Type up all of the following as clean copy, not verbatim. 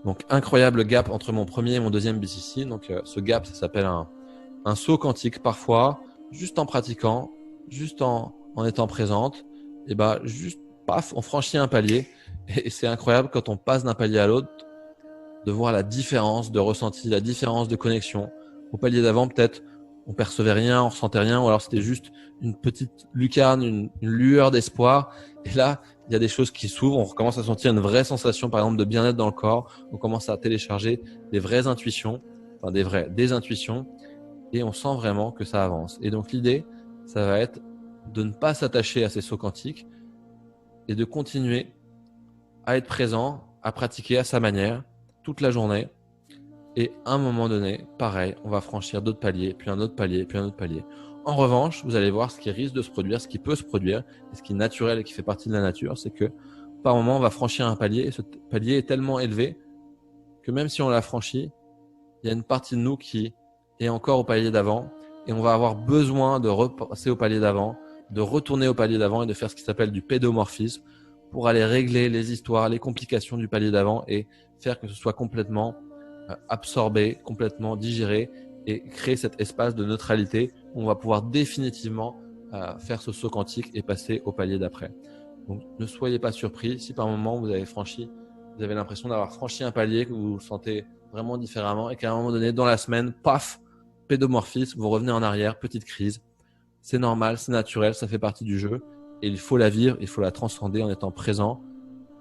Donc, incroyable gap entre mon premier et mon deuxième BCC. Donc, ce gap, ça s'appelle un saut quantique. Parfois, juste en pratiquant, juste en étant présente, et bah, juste, paf, on franchit un palier. Et c'est incroyable quand on passe d'un palier à l'autre, de voir la différence de ressenti, la différence de connexion. Au palier d'avant, peut-être, on percevait rien, on ressentait rien, ou alors c'était juste une petite lucarne, une lueur d'espoir. Et là, il y a des choses qui s'ouvrent, on commence à sentir une vraie sensation, par exemple, de bien-être dans le corps. On commence à télécharger des vraies intuitions, enfin des intuitions, et on sent vraiment que ça avance. Et donc l'idée, ça va être de ne pas s'attacher à ces sauts quantiques et de continuer à être présent, à pratiquer à sa manière toute la journée. Et à un moment donné, pareil, on va franchir d'autres paliers, puis un autre palier, puis un autre palier. En revanche, vous allez voir ce qui risque de se produire, ce qui peut se produire, et ce qui est naturel et qui fait partie de la nature, c'est que par moment, on va franchir un palier, et ce palier est tellement élevé que même si on l'a franchi, il y a une partie de nous qui est encore au palier d'avant, et on va avoir besoin de repasser au palier d'avant, de retourner au palier d'avant et de faire ce qui s'appelle du pédomorphisme pour aller régler les histoires, les complications du palier d'avant et faire que ce soit complètement absorber, complètement digérer et créer cet espace de neutralité où on va pouvoir définitivement faire ce saut quantique et passer au palier d'après. Donc ne soyez pas surpris si par moment vous avez l'impression d'avoir franchi un palier, que vous vous sentez vraiment différemment et qu'à un moment donné dans la semaine, paf, pédomorphisme, vous revenez en arrière, petite crise. C'est normal, c'est naturel, ça fait partie du jeu et il faut la vivre, il faut la transcender en étant présent.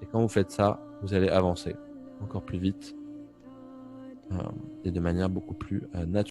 Et quand vous faites ça, vous allez avancer encore plus vite et de manière beaucoup plus naturelle.